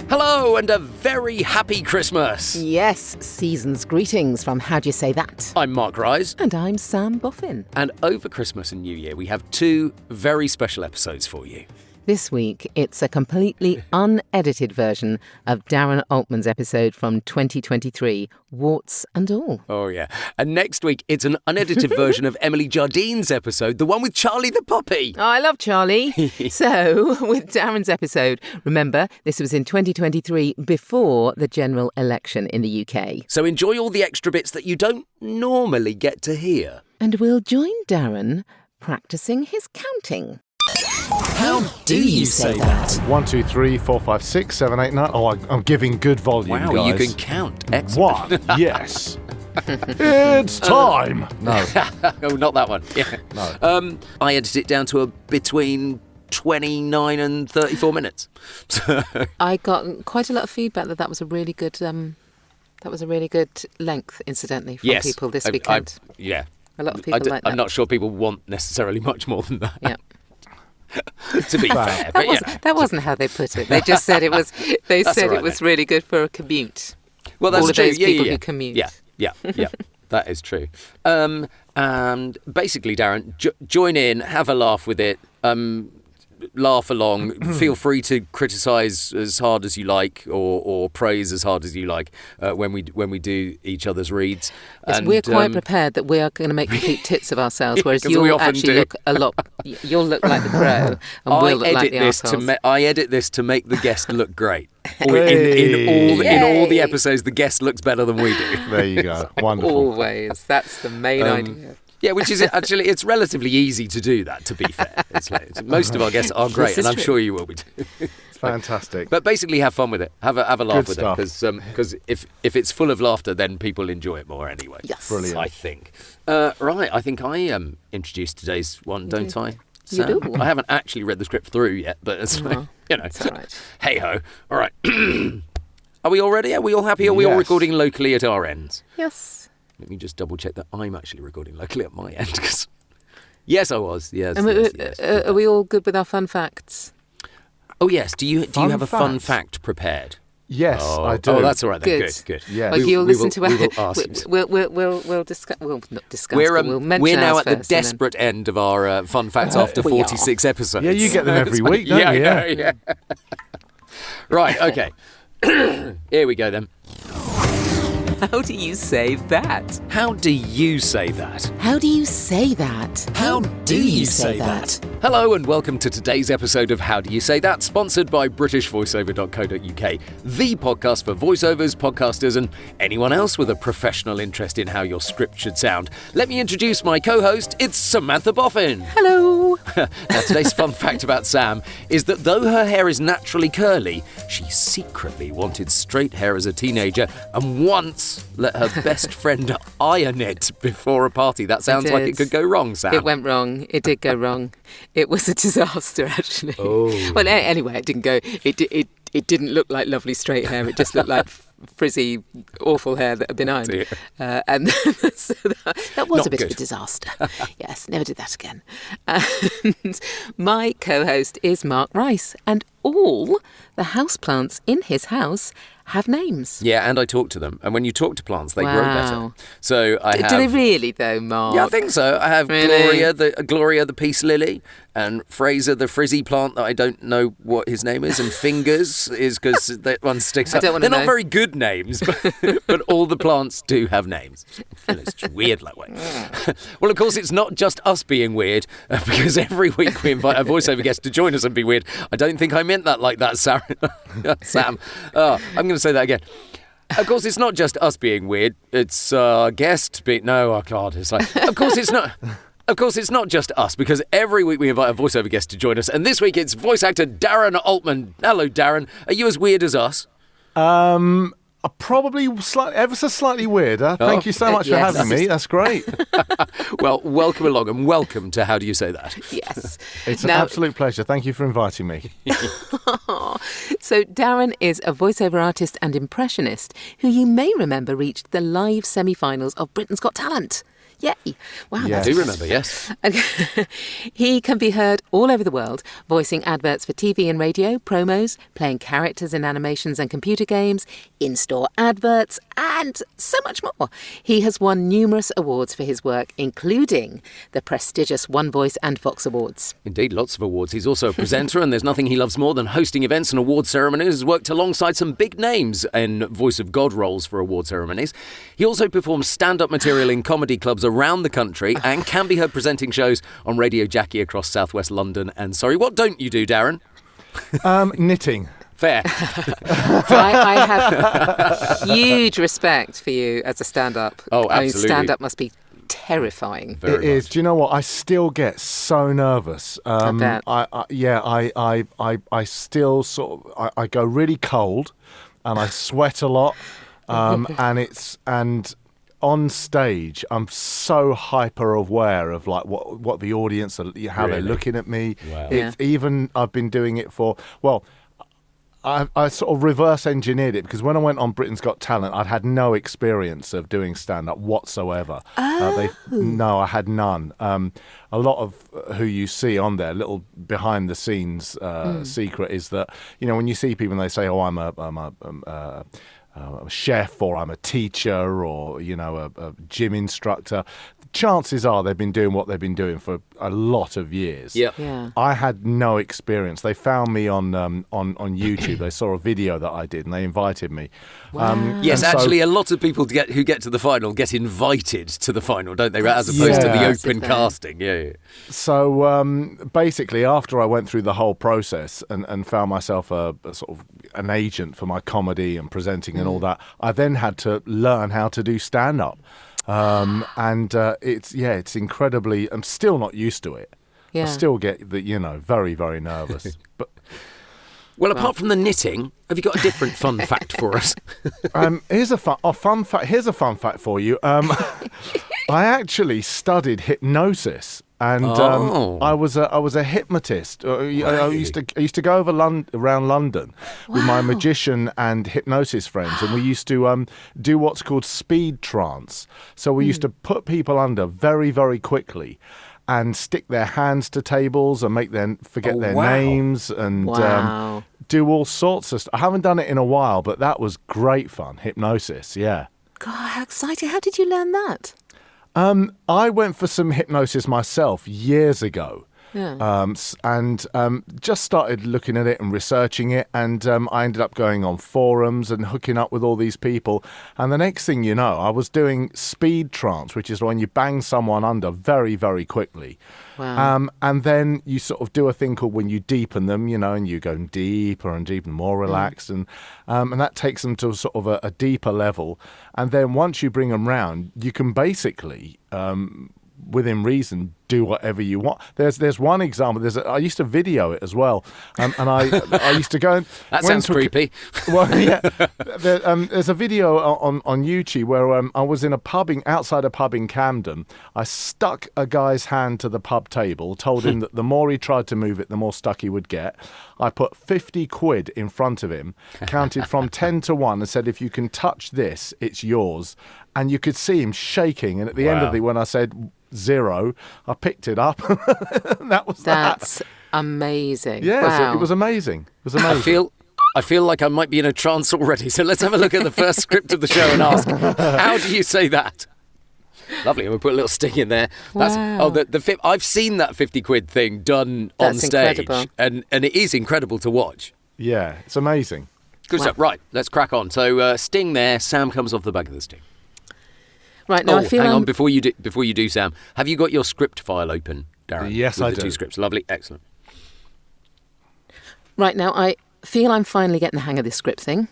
Hello and a very happy Christmas. Yes, season's greetings from How Do You Say That? I'm Mark Rise. And I'm Sam Boffin. And over Christmas and New Year, we have two very special episodes for you. This week, it's a completely unedited version of Darren Altman's episode from 2023, Warts and All. Oh, yeah. And next week, it's an unedited version of Emily Jardine's episode, the one with Charlie the puppy. Oh, I love Charlie. So, with Darren's episode, remember, this was in 2023 before the general election in the UK. So enjoy all the extra bits that you don't normally get to hear. And we'll join Darren practicing his counting. How do you say that? 1, 2, 3, 4, 5, 6, 7, 8, 9. Oh, I'm giving good volume, Wow, guys. you can count. Excellent. 1, yes. It's time. No. Oh, not that one. Yeah. No. I edited it down to between 29 and 34 minutes. I got quite a lot of feedback that was a really good length, incidentally, from Yes. people this weekend. Yeah. A lot of people like that. I'm not sure people want necessarily much more than that. Yeah. To be fair, but That wasn't how they put it. They just said it was. They That's said all right it was then. really good for a commute. Well, that's all of true. those people yeah. who commute. Yeah. That is true. And basically, Darren, join in, have a laugh with it. Laugh along. Feel free to criticise as hard as you like, or praise as hard as you like when we do each other's reads. Yes, And we're quite prepared that we are going to make complete tits of ourselves, whereas 'Cause we you'll often actually do. look a lot. You'll look like the crow, and we'll look like the arseholes. I edit this to make the guest look great. In Hey. all the episodes, the guest looks better than we do. There you go. Wonderful. Always. That's the main idea. Yeah, which is actually, it's relatively easy to do that, to be fair. Most of our guests are great, This is and I'm true. sure you will be too. Fantastic. But basically have fun with it. Have a laugh Good with stuff. it. Because if it's full of laughter, then people enjoy it more anyway. Yes. Brilliant. I think. Right, I think I introduced today's one, don't I? You Sam? do. I haven't actually read the script through yet, but it's like, It's all right. hey-ho. All right. Are we all ready? Are we all happy? Are we all Yes. recording locally at our ends? Yes. Let me just double check that I'm actually recording locally at my end. Yes, I was. Yes. And yes. are we all good with our fun facts? Oh yes. Do you Fun have a fun fact? fact prepared? Yes, I do. Oh, that's all right then. Good. Good. Yes. Like you'll we listen will- to we will ask you. We'll discuss. We'll not discuss. We're but we'll mention we're now ours at the first, and then- desperate end of our fun facts after We are. 46 episodes. Yeah, you get them every week, don't yeah, you? I know, yeah. Right. Okay. Here we go then. How do you say that? How do you say that? How do you say that? How do you say that? Hello and welcome to today's episode of How Do You Say That, sponsored by BritishVoiceover.co.uk, the podcast for voiceovers, podcasters, and anyone else with a professional interest in how your script should sound. Let me introduce my co-host. It's Samantha Boffin. Hello. Now, today's fun fact about Sam is that though her hair is naturally curly, she secretly wanted straight hair as a teenager and once let her best friend iron it before a party. That sounds like did. it could go wrong, Sam. It went wrong. It did go wrong. It was a disaster, actually. Oh. Well, anyway, it didn't go. It didn't look like lovely straight hair. It just looked like frizzy, awful hair that had been ironed. Dear. And so that was Not a bit of good. a disaster. Yes, never did that again. And my co-host is Mark Rice, and all the houseplants in his house have names. Yeah, and I talk to them. And when you talk to plants, they grow better. Wow. So I have... Do they really, though, Mark? Yeah, I think so. I have Really? Gloria the peace lily, and Fraser the frizzy plant that I don't know what his name is, and Fingers is because that one sticks I up. don't wanna They're not know. very good names, but all the plants do have names. And it's just weird that way. Well, of course, it's not just us being weird, because every week we invite a voiceover guest to join us and be weird. I don't think I meant that like that, Sam. Oh, I'm going to say that again. Of course, it's not just us being weird. It's guest being... No, oh God. It's like... Of course, it's not... Of course, it's not just us, because every week we invite a voiceover guest to join us. And this week it's voice actor Darren Altman. Hello, Darren. Are you as weird as us? Probably ever so slightly weirder. Thank you so much for yes. having me. That's great. Well, welcome along and welcome to How Do You Say That? Yes. It's an Now- absolute pleasure. Thank you for inviting me. So Darren is a voiceover artist and impressionist who you may remember reached the live semi-finals of Britain's Got Talent. Yay! Wow, Yes. I do remember, yes. He can be heard all over the world, voicing adverts for TV and radio, promos, playing characters in animations and computer games, in-store adverts, and so much more. He has won numerous awards for his work, including the prestigious One Voice and Fox Awards. Indeed, lots of awards. He's also a presenter, and there's nothing he loves more than hosting events and award ceremonies. He's worked alongside some big names in Voice of God roles for award ceremonies. He also performs stand-up material in comedy clubs around the country and can be heard presenting shows on Radio Jackie across southwest London and Surrey. What don't you do, Darren? Knitting. Fair. I have huge respect for you as a stand-up. Oh, I mean, absolutely. stand-up must be terrifying. Very It is. much. Do you know what? I still get so nervous. I bet. I still I go really cold, and I sweat a lot, and on stage I'm so hyper aware of like what the audience are, how they're Really? looking at me. Wow. It's even I've been doing it for I sort of reverse engineered it because when I went on Britain's Got Talent, I'd had no experience of doing stand-up whatsoever. No, I had none. A lot of who you see on there, little behind-the-scenes secret is that, you know, when you see people and they say, oh, I'm a chef or I'm a teacher or, you know, a gym instructor, chances are they've been doing what they've been doing for a lot of years. Yep. Yeah. I had no experience. They found me on YouTube. They saw a video that I did and they invited me. Yes, and so- actually, a lot of people who get to the final get invited to the final, don't they? As opposed to the Yeah. open casting. Yeah. So basically, after I went through the whole process and found myself a sort of an agent for my comedy and presenting and all that, I then had to learn how to do stand-up. It's incredibly. I'm still not used to it. Yeah. I still get very, very nervous. But Well, apart from the knitting, have you got a different fun fact for us? here's a fun fact. Here's a fun fact for you. I actually studied hypnosis. And I was a hypnotist. I used to go over around London with my magician and hypnosis friends, and we used to do what's called speed trance. So we used to put people under very, very quickly, and stick their hands to tables and make them forget their names and Wow. do all sorts of stuff. I haven't done it in a while, but that was great fun. Hypnosis, yeah. God, how exciting. How did you learn that? I went for some hypnosis myself years ago. Yeah. And just started looking at it and researching it, and I ended up going on forums and hooking up with all these people, and the next thing you know, I was doing speed trance, which is when you bang someone under very, very quickly. Wow. And then you sort of do a thing called when you deepen them, and you go deeper and deeper, more relaxed, and that takes them to sort of a deeper level. And then once you bring them round, you can basically, within reason, do whatever you want. There's one example. I used to video it as well, and I used to go. And That sounds creepy. Well, yeah. There's a video on YouTube where I was in outside a pub in Camden. I stuck a guy's hand to the pub table, told him that the more he tried to move it, the more stuck he would get. I put 50 quid in front of him, counted from 10 to 1, and said, if you can touch this, it's yours. And you could see him shaking. And at the end of when I said 0, I picked it up. And that was That's amazing. Yeah, Wow. it was amazing. It was amazing. I feel like I might be in a trance already. So let's have a look at the first script of the show and ask, how do you say that? Lovely. And we'll put a little sting in there. Wow. I've seen that 50 quid thing done on That's stage, incredible. and it is incredible to watch. Yeah, it's amazing. Good stuff. Right, let's crack on. So sting there. Sam comes off the back of the sting. Right, now I feel hang I'm... on, before you do, Sam, have you got your script file open, Darren? Yes, with I the do. 2 scripts. Lovely, excellent. Right, now I feel I'm finally getting the hang of this script thing.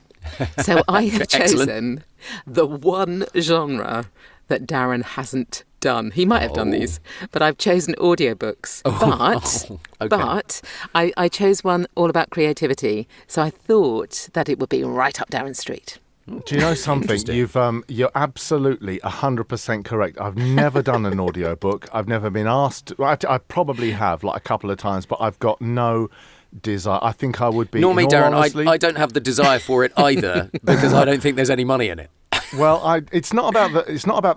So I have Excellent. chosen the one genre that Darren hasn't done. He might have done these, but I've chosen audiobooks. Okay. But I chose one all about creativity. So I thought that it would be right up Darren's street. Do you know something? You're absolutely 100% correct. I've never done an audiobook. I've never been asked. I probably have, like a couple of times, but I've got no desire. I think I would be. Nor me, in all Darren. honesty- I don't have the desire for it either because I don't think there's any money in it. Well, it's not about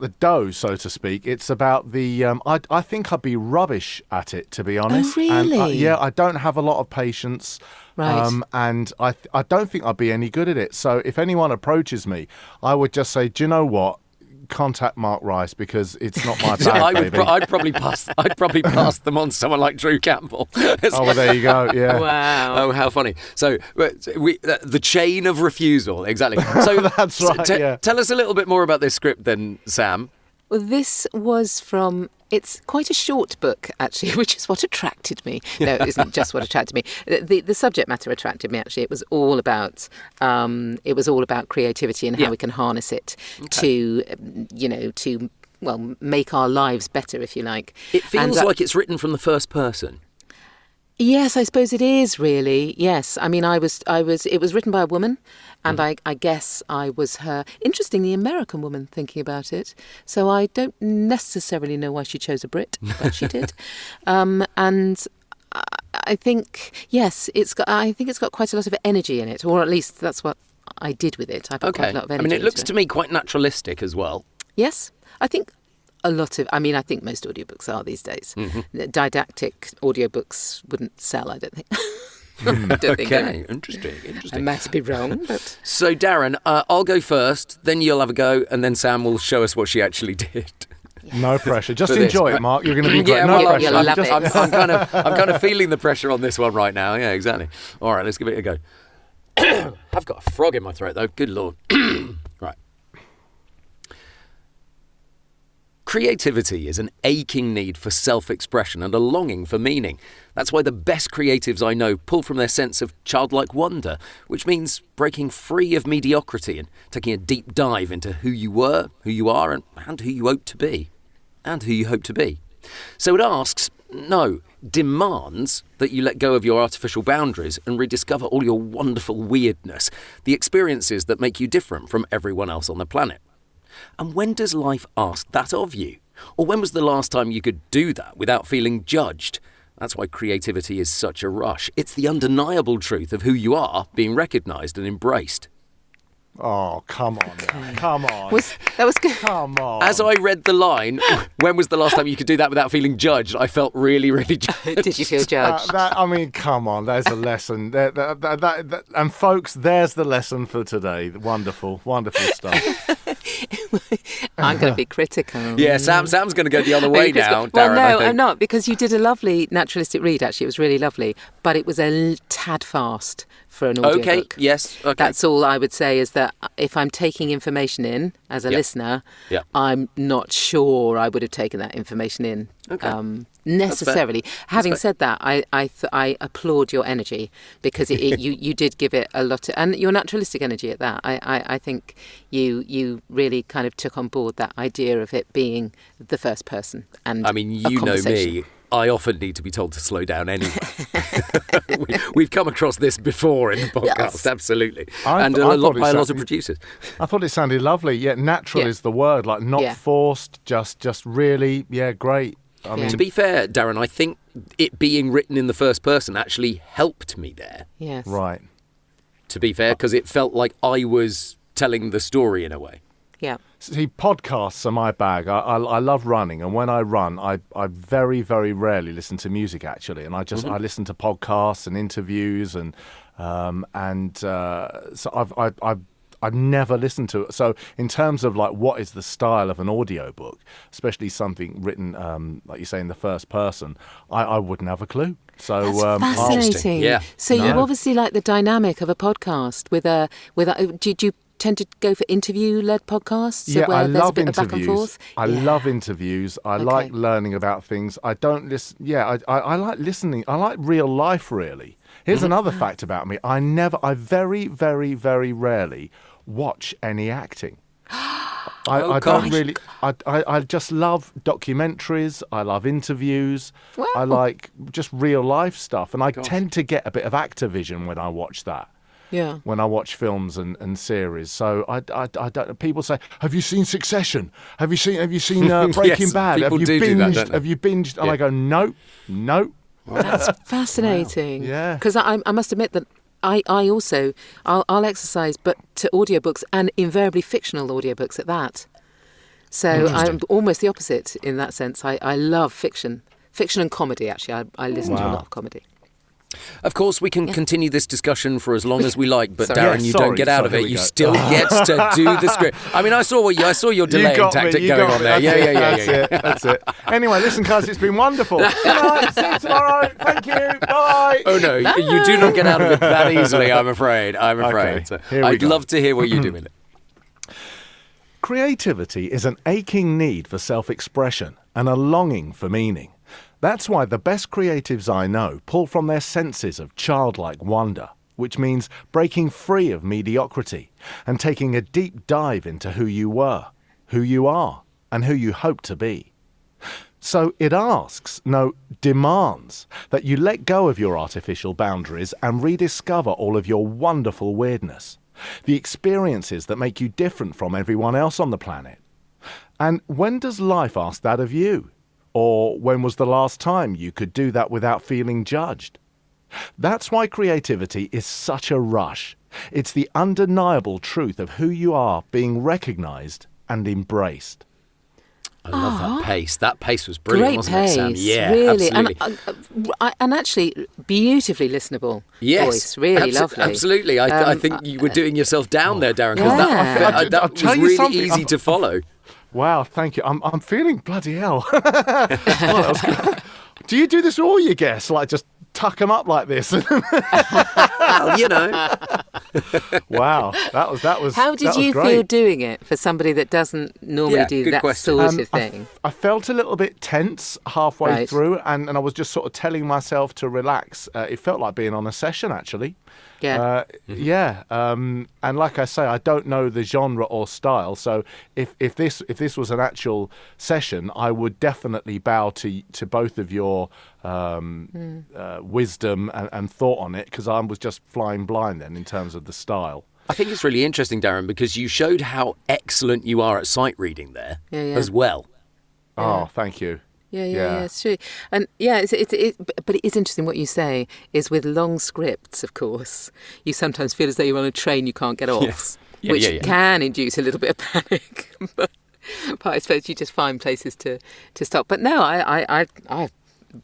the dough, so to speak. It's about the. I think I'd be rubbish at it, to be honest. Oh, really? And, I don't have a lot of patience. Right. And I don't think I'd be any good at it. So if anyone approaches me, I would just say, do you know what? Contact Mark Rice, because it's not my bag, baby. I'd probably pass them on to someone like Drew Campbell. Oh, well, there you go. Yeah. Wow. Oh, how funny! So the chain of refusal, exactly. So That's right. Yeah. Tell us a little bit more about this script, then, Sam. Well, this was from. It's quite a short book, actually, which is what attracted me. No, it isn't just what attracted me. The subject matter attracted me. Actually, it was all about creativity and how we can harness it to make our lives better, if you like. It feels like it's written from the first person. Yes, I suppose it is, really. Yes. I mean, it was written by a woman, and I guess I was her, interestingly, American woman thinking about it. So I don't necessarily know why she chose a Brit, but she did. And I think, yes, it's got quite a lot of energy in it, or at least that's what I did with it. I put quite a lot of energy I mean, it looks into to me quite naturalistic as well. Yes, I think I think most audiobooks are these days. Mm-hmm. Didactic audiobooks wouldn't sell, I don't think. I don't think Interesting. I might be wrong, but... So, Darren, I'll go first, then you'll have a go, and then Sam will show us what she actually did. No pressure. Just enjoy it, Mark. You're going to be great. Yeah, no well, pressure. I'm kind of feeling the pressure on this one right now. Yeah, exactly. All right, let's give it a go. I've got a frog in my throat, though. Good Lord. Right. Creativity is an aching need for self-expression and a longing for meaning. That's why the best creatives I know pull from their sense of childlike wonder, which means breaking free of mediocrity and taking a deep dive into who you were, who you are, and who you hope to be. And who you hope to be. So it asks, no, demands that you let go of your artificial boundaries and rediscover all your wonderful weirdness, the experiences that make you different from everyone else on the planet. And when does life ask that of you? Or when was the last time you could do that without feeling judged? That's why creativity is such a rush. It's the undeniable truth of who you are being recognised and embraced. Oh, come on. Okay. Come on. That was good. Come on. As I read the line, when was the last time you could do that without feeling judged? I felt really, really judged. Did you feel judged? Come on. There's a lesson. And folks, there's the lesson for today. Wonderful, wonderful stuff. I'm going to be critical. Yeah, Sam's going to go the other way now, Darren. Well, no, I'm not, because you did a lovely naturalistic read, actually. It was really lovely. But it was a tad fast for an audiobook. Okay, yes. Okay. That's all I would say, is that if I'm taking information in as a listener, I'm not sure I would have taken that information in necessarily. Having said that, I applaud your energy, because you did give it a lot and your naturalistic energy at that. I think you really kind of took on board that idea of it being the first person. And I mean, you know me. I often need to be told to slow down anyway. We've come across this before in the podcast, yes. Absolutely. And by a lot of producers. I thought it sounded lovely. Yeah, natural is the word, like not forced, just really, great. I mean, to be fair, Darren, I think it being written in the first person actually helped me there. Yes. Right. To be fair, because it felt like I was telling the story in a way. Yeah. See, podcasts are my bag. I love running, and when I run, I very, very rarely listen to music, actually, and I listen to podcasts and interviews, and so I've never listened to it. So in terms of like what is the style of an audiobook, especially something written, like you say, in the first person, I wouldn't have a clue. So that's fascinating. Yeah. So you obviously like the dynamic of a podcast did you tend to go for interview-led podcasts? Yeah, where I there's love a bit interviews. Of back and forth? I love interviews. I like learning about things. I don't listen. Yeah, I like listening. I like real life, really. Here's another fact about me. I very, very, very rarely watch any acting. I don't really. I just love documentaries. I love interviews. Wow. I like just real life stuff, and I tend to get a bit of Activision when I watch that. Yeah. When I watch films and series, so I don't. People say, "Have you seen Succession? Have you seen Breaking Bad? Have you binged? Have you binged?" And I go, "No." That's fascinating. Wow. Yeah. Because I must admit that I also, I'll exercise, but to audiobooks, and invariably fictional audiobooks at that. So I'm almost the opposite in that sense. I love fiction and comedy, actually. I listen to a lot of comedy. Of course, we can continue this discussion for as long as we like, but Sorry. Darren, you don't get out of it. You still get to do the script. I mean, I saw your delaying tactic going on there. Yeah. That's it. Anyway, listen, guys, it's been wonderful. Good night. See you tomorrow. Thank you. Bye. Oh no, you do not get out of it that easily. I'm afraid. Okay, So here we I'd go. love to hear what you do with it. Creativity is an aching need for self-expression and a longing for meaning. That's why the best creatives I know pull from their senses of childlike wonder, which means breaking free of mediocrity and taking a deep dive into who you were, who you are, and who you hope to be. So it asks, no, demands, that you let go of your artificial boundaries and rediscover all of your wonderful weirdness, the experiences that make you different from everyone else on the planet. And when does life ask that of you? Or when was the last time you could do that without feeling judged? That's why creativity is such a rush. It's the undeniable truth of who you are being recognised and embraced. I love that pace. That pace was brilliant, Great wasn't pace, it, Sam? Yeah, really. absolutely. And actually, beautifully listenable voice. Really lovely. Absolutely. I think you were doing yourself down there, Darren, because Yeah. that I'll was tell you really something. easy to follow. Wow, thank you. I'm feeling bloody hell. Well, that was good. Do you do this with all your guests? Like just tuck them up like this? Well, you know. Wow, that was. How did you feel doing it for somebody that doesn't normally do good that question. sort of thing? I felt a little bit tense halfway Right. through, and I was just sort of telling myself to relax. It felt like being on a session, actually. Yeah. And like I say, I don't know the genre or style, so if this was an actual session, I would definitely bow to both of your wisdom and thought on it, because I was just flying blind then in terms of the style. I think it's really interesting, Darren, because you showed how excellent you are at sight reading there as well. Oh, thank you. Yeah, it's true. And but it is interesting what you say is with long scripts, of course, you sometimes feel as though you're on a train you can't get off, Yes. Yeah, which can induce a little bit of panic. but I suppose you just find places to stop. But no, I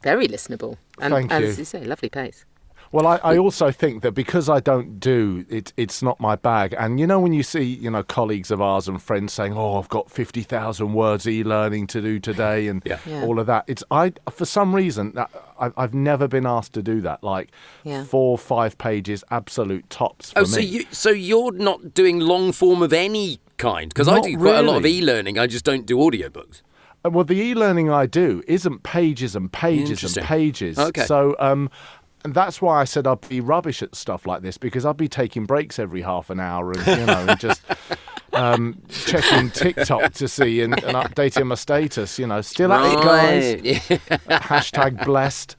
very listenable. And Thank you. as you say, lovely pace. Well, I also think that because I don't do it, it's not my bag. And you know, when you see, colleagues of ours and friends saying, "Oh, I've got 50,000 words e-learning to do today," and all of that, for some reason I've never been asked to do that. Like 4 or 5 pages, absolute tops for me. So you're not doing long form of any kind? Because I Not do quite a lot of really. e-learning. I just don't do audiobooks. Well, the e-learning I do isn't pages and pages and Interesting. pages. Okay. So, and that's why I said I'd be rubbish at stuff like this, because I'd be taking breaks every half an hour and, and just checking TikTok to see and updating my status, still at it, guys. Hashtag blessed.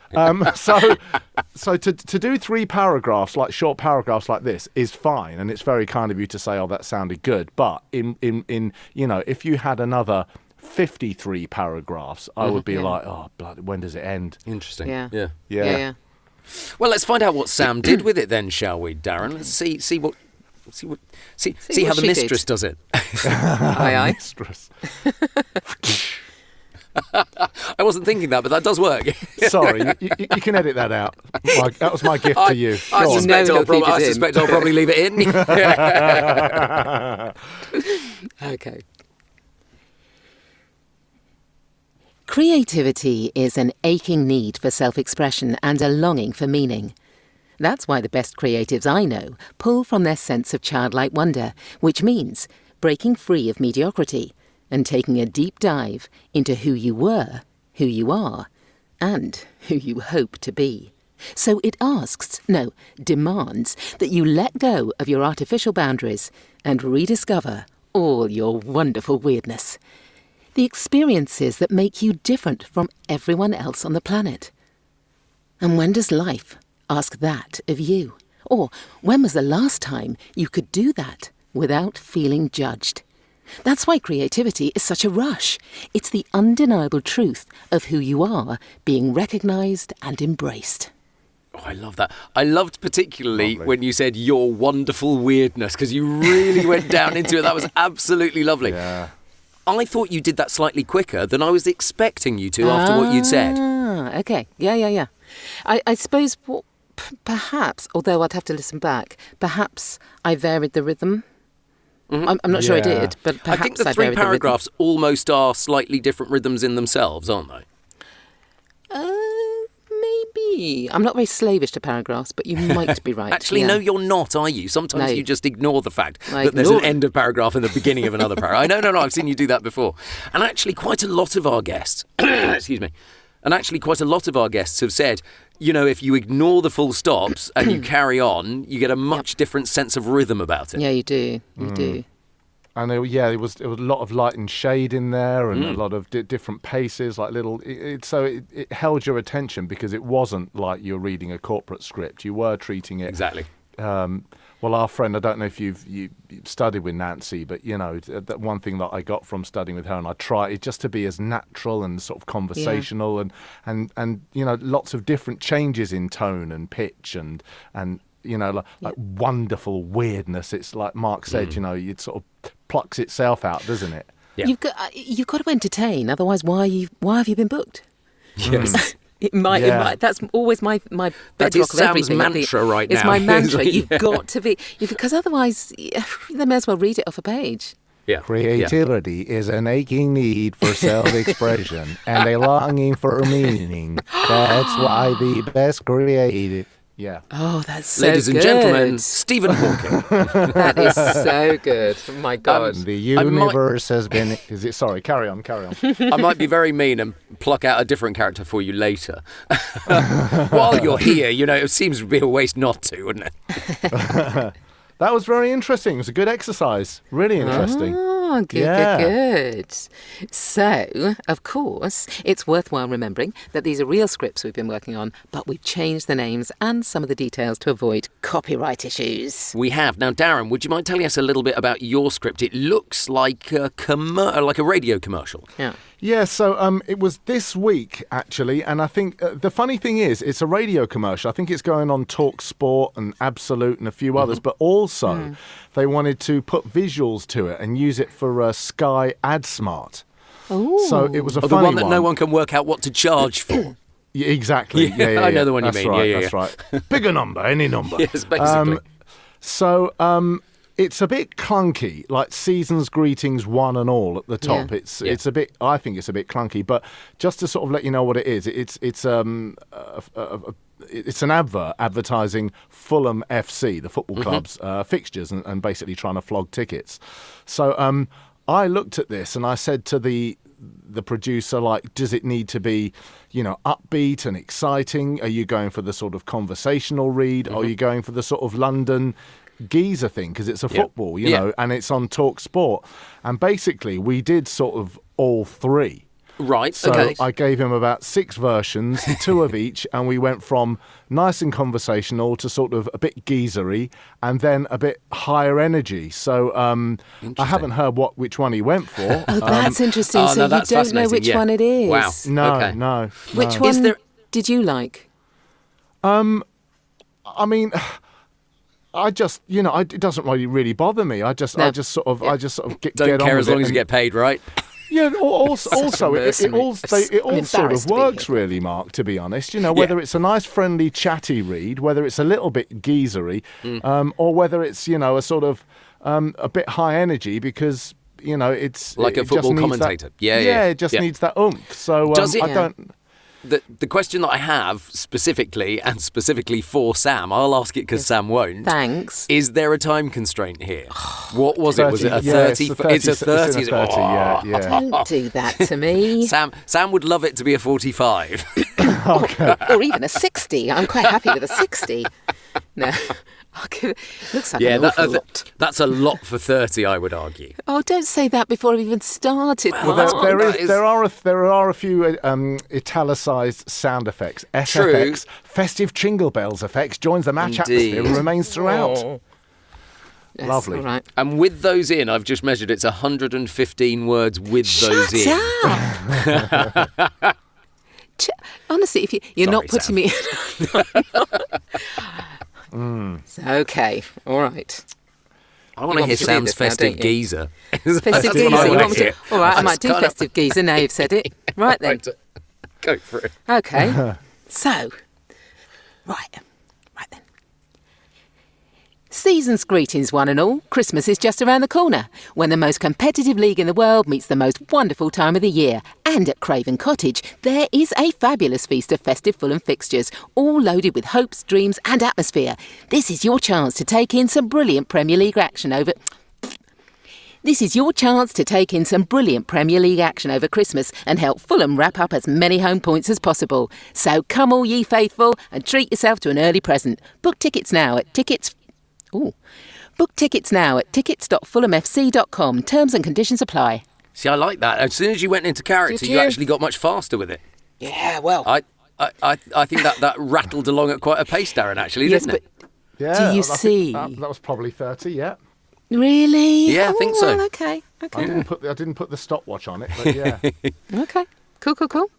So to do 3 paragraphs, like short paragraphs like this, is fine, and it's very kind of you to say, "Oh, that sounded good." But in if you had another 53 paragraphs, I would be like, "Oh, bloody, when does it end?" Interesting. Yeah. Well, let's find out what Sam did with it then, shall we, Darren? Let's see how what the she mistress did. does it. Aye. Mistress. I wasn't thinking that, but that does work. Sorry, you can edit that out. That was my gift to you. I Go on. suspect I'll probably leave it in. Okay. Creativity is an aching need for self-expression and a longing for meaning. That's why the best creatives I know pull from their sense of childlike wonder, which means breaking free of mediocrity and taking a deep dive into who you were, who you are, and who you hope to be. So it demands that you let go of your artificial boundaries and rediscover all your wonderful weirdness. The experiences that make you different from everyone else on the planet. And when does life ask that of you? Or when was the last time you could do that without feeling judged? That's why creativity is such a rush. It's the undeniable truth of who you are being recognised and embraced. Oh, I love that. I loved particularly Lovely. when you said your wonderful weirdness, because you really went down into it. That was absolutely lovely. Yeah. I thought you did that slightly quicker than I was expecting you to after what you'd said. Ah, okay. Yeah. I suppose perhaps, although I'd have to listen back, perhaps I varied the rhythm. I'm not sure I Yeah. did, but perhaps I think the I three varied the rhythm. paragraphs almost are slightly different rhythms in themselves, aren't they? Maybe. I'm not very slavish to paragraphs, but you might be right. Actually, yeah. no, you're not, are you? Sometimes No. you just ignore the fact I that there's an ignore it. end of paragraph and the beginning of another paragraph. No, I've seen you do that before. And actually, quite a lot of our guests, excuse me, have said, you know, if you ignore the full stops and you carry on, you get a much different sense of rhythm about it. Yeah, you do. You do. And there was a lot of light and shade in there, and a lot of different paces, like little. So it held your attention because it wasn't like you're reading a corporate script. You were treating it Exactly. Well, our friend, I don't know if you've studied with Nancy, but you know that one thing that I got from studying with her, and I try it just to be as natural and sort of conversational, and you know, lots of different changes in tone and pitch and you know, like wonderful weirdness. It's like Mark said, you know, it sort of plucks itself out, doesn't it? Yeah. You've got to entertain. Otherwise, why have you been booked? Yes. It might. That's always my That bedrock is of Sam's everything. mantra right It's now. my mantra. Yeah. You've got to be, because otherwise, they may as well read it off a page. Yeah. Creativity is an aching need for self-expression and a longing for meaning. That's why the best creative. Yeah. Oh, that's so Ladies and good. gentlemen, Stephen Hawking. That is so good. My God. The universe has been. Is it? Sorry. Carry on. I might be very mean and pluck out a different character for you later. While you're here, you know, it seems to be a waste not to, wouldn't it? That was very interesting. It was a good exercise. Really interesting. Oh, good. So, of course, it's worthwhile remembering that these are real scripts we've been working on, but we've changed the names and some of the details to avoid copyright issues. We have. Now, Darren, would you mind telling us a little bit about your script? It looks like a radio commercial. Yeah. Yeah, so it was this week, actually, and I think the funny thing is, it's a radio commercial. I think it's going on Talk Sport and Absolute and a few others, but also they wanted to put visuals to it and use it for Sky AdSmart. Oh. So it was a The funny one that no one can work out what to charge for. Yeah, exactly. Yeah, I know the one you that's mean. Right, Yeah. That's right. Bigger number, any number. Yes, basically. So it's a bit clunky, like Season's Greetings one and all at the top. Yeah. It's a bit. I think it's a bit clunky, but just to sort of let you know what it is, it's an advert advertising Fulham FC, the football club's fixtures, and basically trying to flog tickets. So I looked at this and I said to the producer, like, does it need to be, you know, upbeat and exciting? Are you going for the sort of conversational read? Or are you going for the sort of London geezer thing, because it's a football, you know, and it's on Talk Sport? And basically we did sort of all three. Right, So okay. I gave him about 6 versions, 2 of each, and we went from nice and conversational to sort of a bit geezery and then a bit higher energy. So I haven't heard which one he went for. Oh, that's interesting. oh, So no, you that's don't know fascinating, which yeah. one it is. Wow. No, Okay. no. Which no. one Is there- did you like? I mean, I just, you know, it doesn't really bother me. I just sort of get Don't on care with as long it as you and- get paid, right? Yeah, also it all sort of embarrassed to be works, here. really, Mark, to be honest. You know, whether it's a nice, friendly, chatty read, whether it's a little bit geezery, or whether it's, you know, a sort of a bit high energy because, you know, it's... Like a it just football needs commentator. that- Yeah. it just needs that oomph. So Does it- I don't... The question that I have specifically for Sam, I'll ask it because Sam won't. Thanks. Is there a time constraint here? What was it? Was it a 30? 30? Yeah, It's a 30. It's in a 30, yeah. Don't do that to me. Sam would love it to be a 45. Or even a 60. I'm quite happy with a 60. No. I'll give it. Looks like an awful lot. That's a lot for 30, I would argue. Oh, don't say that before I've even started. Well, Mark. There are a few italicized sound effects. SFX, festive jingle bells effects, joins the match Indeed. atmosphere and remains throughout. Oh. Yes, Lovely. All right. And with those in, I've just measured, it's 115 words with those in. Shut up! honestly, if you're not Sorry, putting me... It's okay, all right. I want to hear to do Sam's this now, festive don't you? geezer. Festive That's what geezer, I you wanna want me to... hear. All right, I might do Kind of- festive geezer now you've said it. Right then. Right, go for it. Okay. So, right then. Season's greetings, one and all. Christmas is just around the corner, when the most competitive league in the world meets the most wonderful time of the year. And at Craven Cottage, there is a fabulous feast of festive Fulham fixtures, all loaded with hopes, dreams and atmosphere. This is your chance to take in some brilliant Premier League action over... Christmas and help Fulham wrap up as many home points as possible. So come all ye faithful and treat yourself to an early present. Book tickets now at tickets.fulhamfc.com. Terms and conditions apply. See, I like that. As soon as you went into character, Did you you? actually got much faster with it. Yeah, well. I think that rattled along at quite a pace, Darren, actually, Yes, didn't it? Yeah, Do you I think see? that was probably 30. Yeah. Really? Yeah, I think so. Well, okay. I didn't put the stopwatch on it, but yeah. Okay. Cool.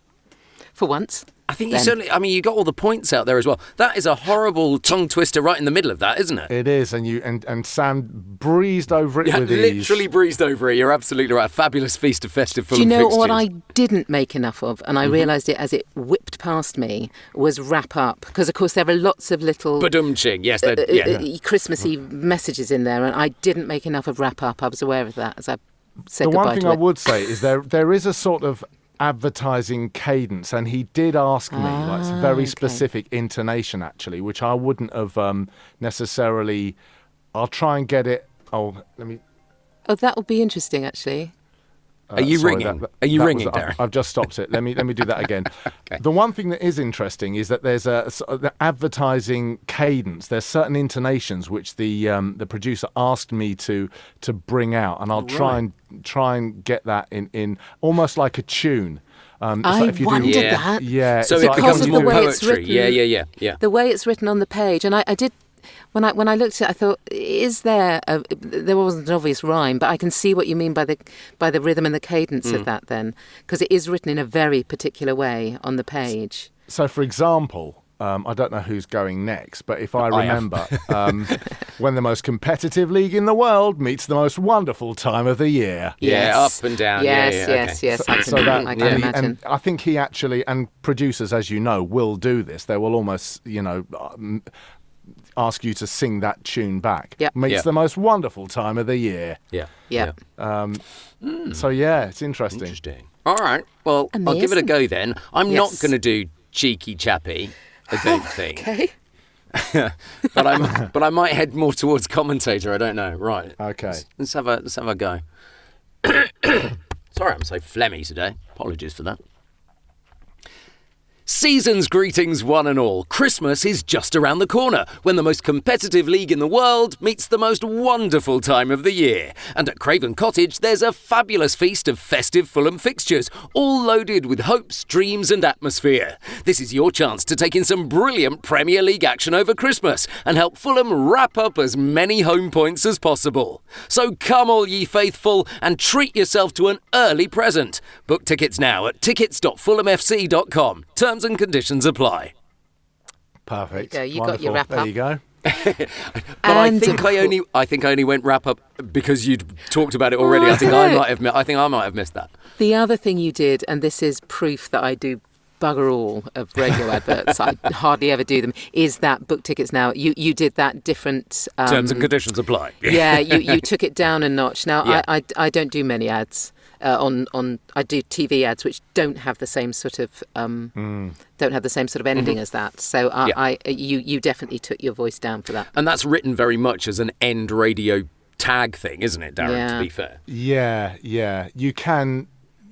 For once. I think Then. you certainly... I mean, you got all the points out there as well. That is a horrible tongue twister right in the middle of that, isn't it? It is, and Sam breezed over it Yeah, with ease. literally breezed over it. You're absolutely right. A fabulous feast of festive Do you Fulham know fixtures. what I didn't make enough of, and I realised it as it whipped past me, was wrap up. Because, of course, there are lots of little Badum-ching. Yes, yeah. Christmassy messages in there, and I didn't make enough of wrap up. I was aware of that as I said The goodbye one thing to I it. would say is there is a sort of advertising cadence, and he did ask me like it's a very okay. specific intonation actually, which I wouldn't have necessarily. I'll try and get it. Oh, let me. Oh, that would be interesting, actually. Are you sorry, ringing? Are you ringing, Darren? I've just stopped it. Let me do that again. Okay. The one thing that is interesting is that there's the advertising cadence. There's certain intonations which the producer asked me to bring out, and I'll try and get that in almost like a tune. I if you wondered Yeah. that. Yeah, So it's it like- becomes of more the way it's poetry. written. Yeah. The way it's written on the page, and I did. When I looked at it, I thought, is there there wasn't an obvious rhyme, but I can see what you mean by the rhythm and the cadence of that then, because it is written in a very particular way on the page. So, for example, I don't know who's going next, but if I I am. remember, when the most competitive league in the world meets the most wonderful time of the year. Yeah, Yes. up and down. Yes, Yeah, okay. yes. I So can that, imagine. and I think he actually, and producers, as you know, will do this. They will almost, ask you to sing that tune back. Yep. Meets Yeah. the most wonderful time of the year. Yeah. Yeah. So yeah, it's interesting. Interesting. All right. Well, I'll give it a Amazing. go then. I'm not Yes. going to do cheeky chappy, I don't think. Okay. but I might head more towards commentator. I don't know. Right. Okay. Let's have a go. Sorry, I'm so phlegmy today. Apologies for that. Season's greetings, one and all. Christmas is just around the corner, when the most competitive league in the world meets the most wonderful time of the year. And at Craven Cottage, there's a fabulous feast of festive Fulham fixtures, all loaded with hopes, dreams and atmosphere. This is your chance to take in some brilliant Premier League action over Christmas and help Fulham wrap up as many home points as possible. So come all ye faithful and treat yourself to an early present. Book tickets now at tickets.fulhamfc.com. Terms and conditions apply. Perfect. There you go. You got your Wonderful. wrap There you go. But And I think I only went wrap up because you'd talked about it already. Oh, I think I I don't know. might have missed that. The other thing you did, and this is proof that I do bugger all of radio adverts, I hardly ever do them, is that book tickets now. You did that different... Terms and conditions apply. Yeah, you took it down a notch. Now, Yeah. I don't do many ads. I do TV ads which don't have the same sort of ending as that. So you definitely took your voice down for that. And that's written very much as an end radio tag thing, isn't it, Darren, Yeah. to be fair? Yeah. You can.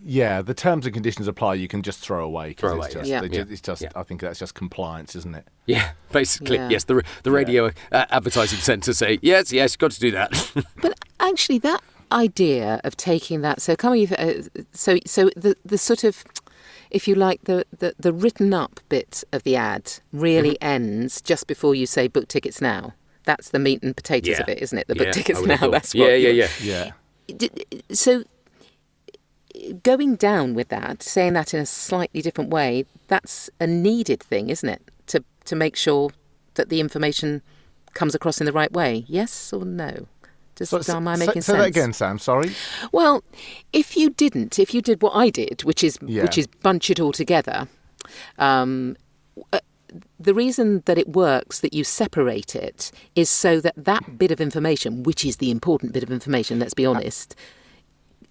Yeah, the terms and conditions apply. You can just throw away. 'Cause Throw it's away, just, yeah. they Yeah. ju- it's just. Yeah. I think that's just compliance, isn't it? Yeah, basically, Yeah. yes. The radio advertising centre say, yes, you've got to do that. But actually, that idea of taking that, so the sort of, if you like, the written up bit of the ad really ends just before you say book tickets now. That's the meat and potatoes Yeah. of it, isn't it? The Yeah, book tickets I would have now. thought. That's what. Yeah. So going down with that, saying that in a slightly different way, that's a needed thing, isn't it? To make sure that the information comes across in the right way. Yes or no? Am I making sense? Say that again, Sam. Sorry. Well, if you did what I did, which is bunch it all together, the reason that it works, that you separate it, is so that bit of information, which is the important bit of information, let's be honest,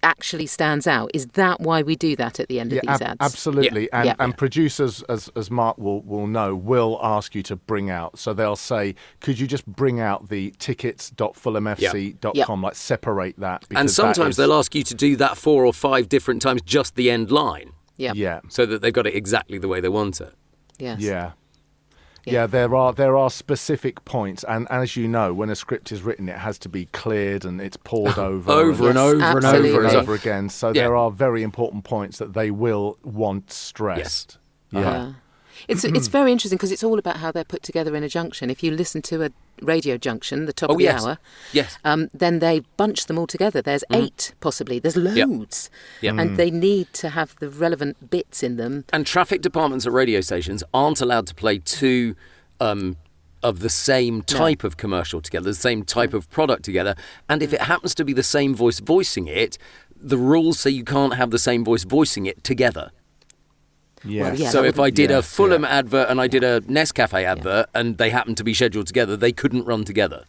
actually stands out. Is that why we do that at the end of these ads? Absolutely. And producers, as Mark will know, will ask you to bring out. So they'll say, could you just bring out the tickets.fulhamfc.com, like separate that. And sometimes they'll ask you to do that 4 or 5 different times, just the end line. Yeah. So that they've got it exactly the way they want it. Yes. Yeah, there are specific points, and as you know, when a script is written, it has to be cleared and it's poured over and over again. So there are very important points that they will want stressed. Yes. It's very interesting because it's all about how they're put together in a junction. If you listen to a radio junction, the top of the hour, then they bunch them all together. There's 8 possibly. There's loads, and they need to have the relevant bits in them. And traffic departments at radio stations aren't allowed to play 2 of the same type of commercial together, the same type of product together. And if it happens to be the same voice voicing it, the rules say you can't have the same voice voicing it together. So if I did a Fulham advert and I did a Nescafe advert and they happened to be scheduled together, they couldn't run together.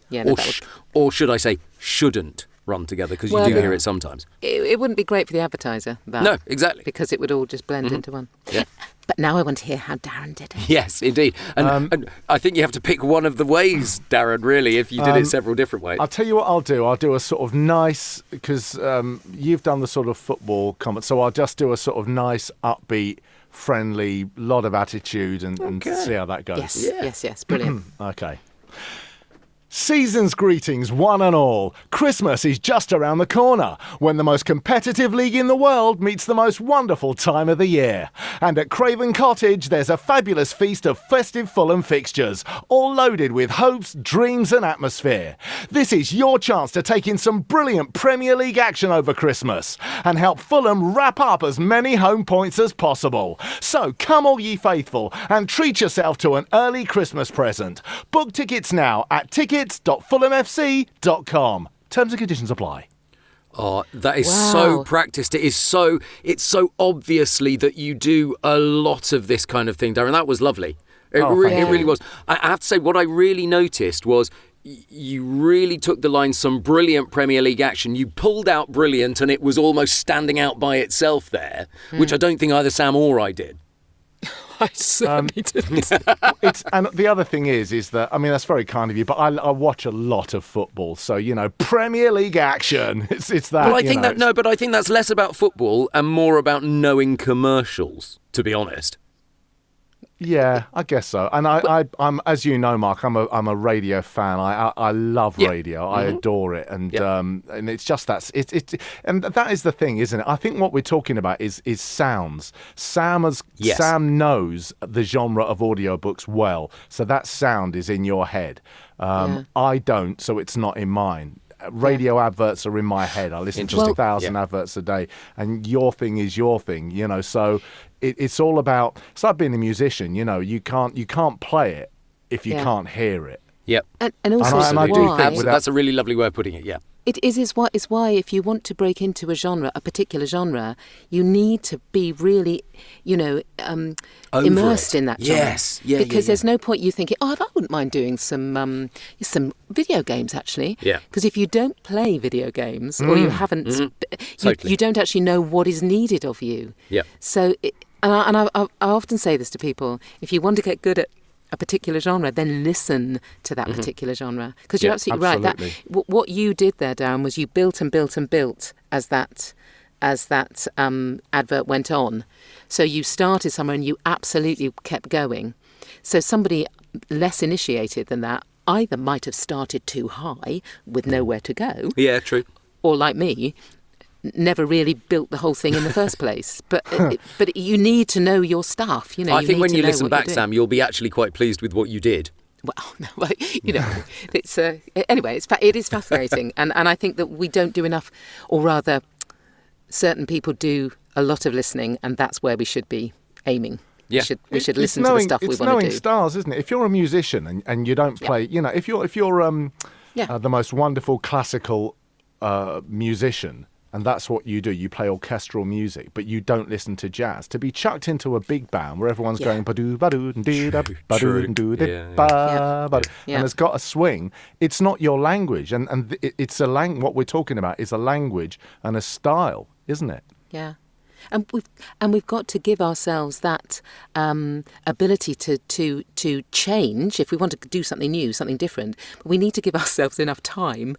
Or should I say, shouldn't run together, because you do hear it sometimes. It wouldn't be great for the advertiser, that. No, exactly. Because it would all just blend into one. Yeah. But now I want to hear how Darren did it. Yes, indeed. And I think you have to pick one of the ways, Darren, really, if you did it several different ways. I'll tell you what I'll do. I'll do a sort of nice, because you've done the sort of football comment, so I'll just do a sort of nice, upbeat, friendly, lot of attitude and see how that goes. Yes, brilliant. Okay. Season's greetings, one and all. Christmas is just around the corner, when the most competitive league in the world meets the most wonderful time of the year. And at Craven Cottage, there's a fabulous feast of festive Fulham fixtures, all loaded with hopes, dreams and atmosphere. This is your chance to take in some brilliant Premier League action over Christmas and help Fulham wrap up as many home points as possible. So come all ye faithful and treat yourself to an early Christmas present. Book tickets now at tickets.fulhamfc.com. Terms and conditions apply. Oh, that is so practiced. It's so obviously that you do a lot of this kind of thing, Darren. That was lovely. It really was. I have to say, what I really noticed was you really took the line, some brilliant Premier League action. You pulled out brilliant, and it was almost standing out by itself there, which I don't think either Sam or I did. I certainly didn't. And the other thing is that, I mean, that's very kind of you, but I watch a lot of football, so, Premier League action. It's that. Well, I think but I think that's less about football and more about knowing commercials, to be honest. Yeah, I guess so. And I'm, as you know, Mark, I'm a radio fan. I love radio. I adore it, and it's just and that is the thing, isn't it? I think what we're talking about is sounds. Sam knows the genre of audiobooks well, so that sound is in your head. I don't, so it's not in mine. Radio adverts are in my head. I listen to 1,000 adverts a day, and your thing is your thing, so it's all about. It's like being a musician, you can't play it if you can't hear it. Yep. And also, and I do think that's a really lovely way of putting it. Yeah. It is why if you want to break into a particular genre, you need to be really, immersed in that genre. Yes, because there's no point you thinking, I wouldn't mind doing some video games actually. Yeah. Because if you don't play video games or you haven't, you don't actually know what is needed of you. Yeah. So, I often say this to people: if you want to get good at a particular genre, then listen to that particular genre, because you're absolutely right. That what you did there, Darren, was you built and built and built as that advert went on. So you started somewhere and you absolutely kept going. So somebody less initiated than that either might have started too high with nowhere to go. Yeah, true. Or like me, never really built the whole thing in the first place. But you need to know your stuff. I think when you listen back, Sam, you'll be actually quite pleased with what you did. Well, it's anyway. It is fascinating, and I think that we don't do enough, or rather, certain people do a lot of listening, and that's where we should be aiming. Yeah. We should listen to the stuff we want to do. It's knowing stars, isn't it? If you're a musician and you don't play, if you're the most wonderful classical musician, and that's what you do, you play orchestral music, but you don't listen to jazz. To be chucked into a big band where everyone's going ba-doo, ba-doo, doo, da, ba-doo, doo, ba, ba, and it's got a swing, it's not your language. And it's what we're talking about is a language and a style, isn't it? Yeah. And we've got to give ourselves that ability to change if we want to do something new, something different. But we need to give ourselves enough time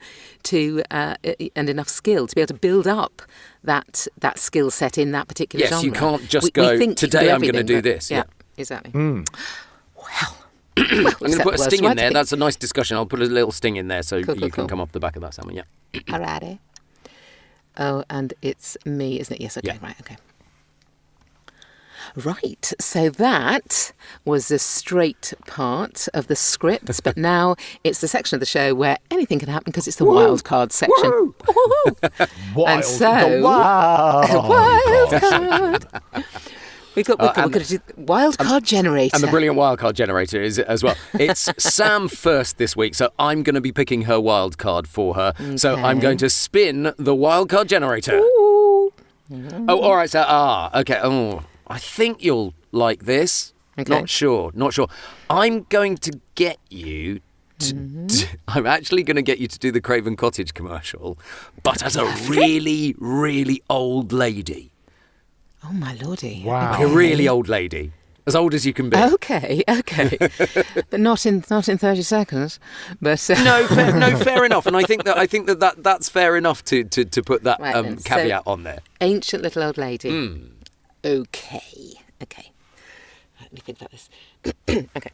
and enough skill to be able to build up that skill set in that particular genre. Yes, you can't just go, today I'm going to do this. Yeah, exactly. Mm. Well, I'm going to put a sting in there. Right. That's a nice discussion. I'll put a little sting in there so Cool, you can cool. come off the back of that, Simon. Yeah. Alrighty. Oh, and it's me, isn't it? Yes, okay, Yeah. right, okay. Right, so that was the straight part of the script, but now it's the section of the show where anything can happen because it's the wild card section. Woohoo! Wild, so- the wild Wild card! We're going to do wild card generator. And the brilliant wildcard generator is as well. It's Sam first this week, so I'm going to be picking her wild card for her. So I'm going to spin the wildcard generator. Ooh. Oh, all right. So, okay. Oh, I think you'll like this. Okay. Not sure. I'm going to get you I'm actually going to get you to do the Craven Cottage commercial, but as a really, really old lady. Oh, my lordy. Wow. Like a really old lady. As old as you can be. Okay. But not in 30 seconds. But Fair enough. And I think that's fair enough to put that Right then. caveat on there. Ancient little old lady. Okay. Let me think about this. Okay.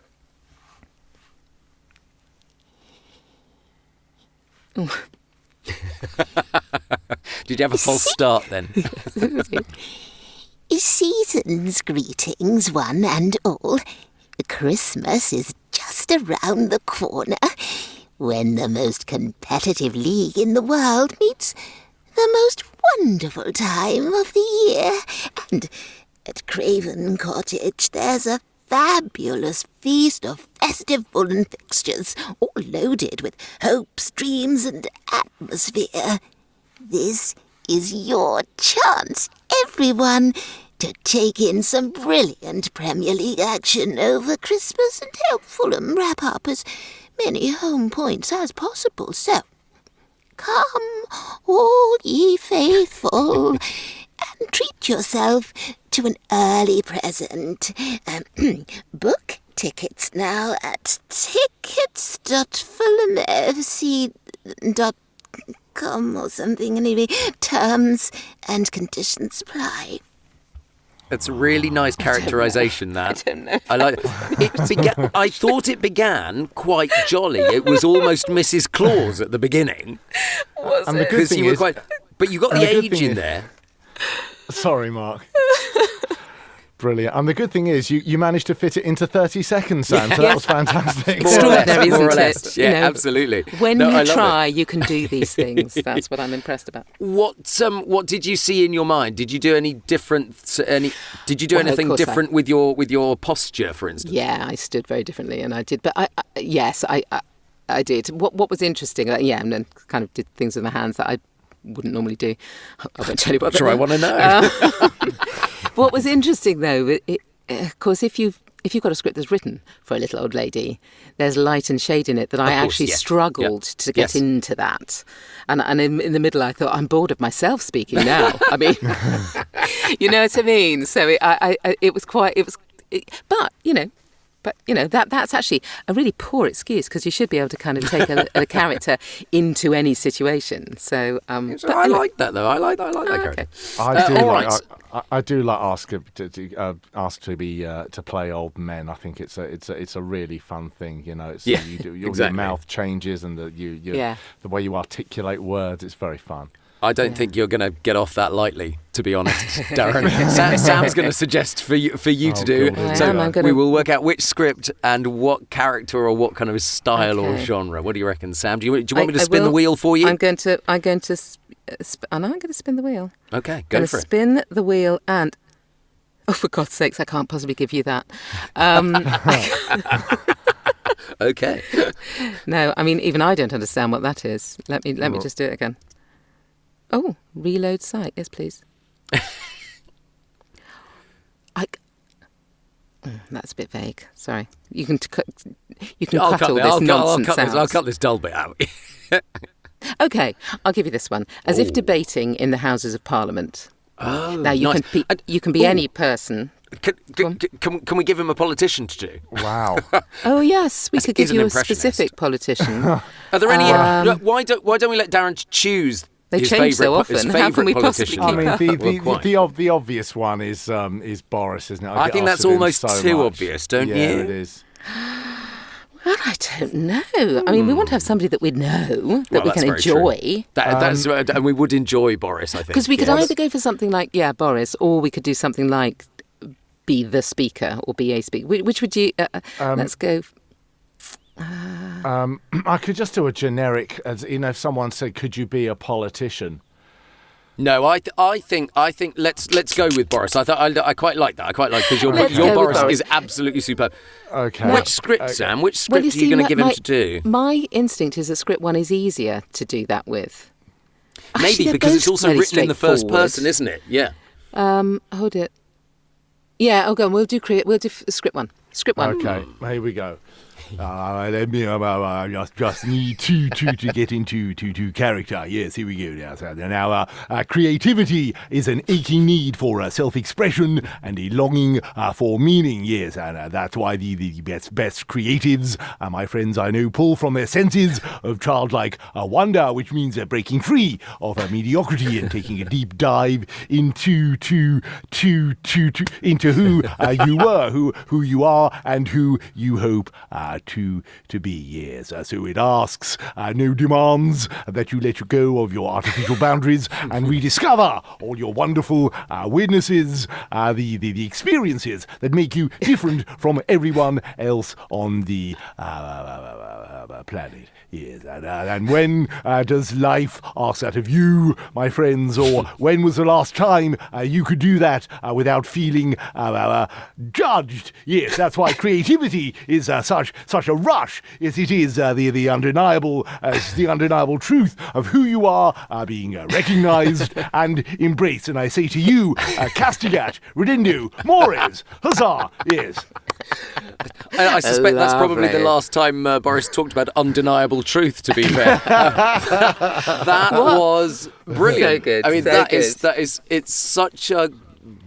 Did you have a false start then? Season's greetings, one and all. Christmas is just around the corner, when the most competitive league in the world meets the most wonderful time of the year. And at Craven Cottage there's a fabulous feast of festive woolen fixtures, all loaded with hopes, dreams and atmosphere. This is your chance, everyone, to take in some brilliant Premier League action over Christmas and help Fulham wrap up as many home points as possible. So, come, all ye faithful, and treat yourself to an early present. Book tickets now at tickets.fulhamfc.com or something. Anyway, terms and conditions apply. It's a really nice characterisation, that. I don't know. I like it. I thought it began quite jolly. It was almost Mrs. Claus at the beginning. And the good thing is, but you got the age in there. sorry, Mark. Brilliant. And the good thing is you managed to fit it into 30 seconds, Sam, so that was fantastic. Extraordinary, more or isn't less. it? Yeah, You know, absolutely. When I you love try, it. you can do these things. That's what I'm impressed about. What did you see in your mind? Did you do any different? Did you do Well, of anything course different with your posture, for instance? Yeah, I stood very differently, and I did. But I did. What was interesting? And then kind of did things with my hands that I wouldn't normally do. I won't tell you what. Sure, I want to know. What was interesting, though, of course, if you've got a script that's written for a little old lady, there's light and shade in it that I actually struggled to get into that. And in the middle, I thought, I'm bored of myself speaking now. I mean, you know what I mean? So that's actually a really poor excuse, because you should be able to kind of take a character into any situation. So, I like that though. I like that character. I do like ask to be to play old men. I think it's a really fun thing. You know, it's exactly. Your mouth changes and the way you articulate words. It's very fun. I don't think you're going to get off that lightly, to be honest, Darren. Sam's going to suggest for you to do. God, So we will work out which script and what character or what kind of style or genre. What do you reckon, Sam? Do you want me to spin the wheel for you? I'm going to spin the wheel. Okay, go for it. Spin the wheel and... Oh, for God's sakes, I can't possibly give you that. Okay. No, I mean, even I don't understand what that is. Let me just do it again. Oh, reload site. Yes, please. That's a bit vague. Sorry. You can cut all this nonsense out. I'll cut this dull bit out. Okay, I'll give you this one. As if debating in the Houses of Parliament. Oh, now you can be any person. Can we give him a politician to do? Wow. Oh yes, we could give He's an you a impressionist. Specific politician. Are there any? Why don't we let Darren choose? They his change so his often. How can we possibly politician? keep the obvious one is Boris, isn't it? I think that's almost too obvious, don't you? Yeah, it is. Well, I don't know. I mean, we want to have somebody that we know, that we can enjoy. That's and we would enjoy Boris, I think. Because we could either go for something like, Boris, or we could do something like be the speaker or be a speaker. Which would you... let's go... I could just do a generic, if someone said, could you be a politician? No, I think let's go with Boris. I quite like that. I quite like because your Boris is absolutely superb. Okay. Which script, Sam? Which script are you going to give him to do? My instinct is that script one is easier to do that with. Maybe Actually, because it's also written in the first person, isn't it? Yeah. Hold it. Yeah. Oh, go on. We'll do script one. Script one. Okay. Here we go. Let me just need to get into character. Yes, here we go. Now, creativity is an aching need for self-expression and a longing for meaning. Yes, and that's why the best creatives, my friends I know, pull from their senses of childlike wonder, which means breaking free of mediocrity and taking a deep dive into who you were, who you are, and who you hope to be. Yes, so it asks, no demands, that you let go of your artificial boundaries and rediscover all your wonderful weirdnesses, the experiences that make you different from everyone else on the planet. Yes, and when does life ask that of you, my friends, or when was the last time you could do that without feeling judged? Yes, that's why creativity is such a rush. Yes, it is the undeniable truth of who you are being recognized and embraced. And I say to you, castigat, ridendo, mores, huzzah, yes. I suspect that's probably the last time Boris talked about undeniable truth, to be fair. That was brilliant. So good. I mean, so it's such a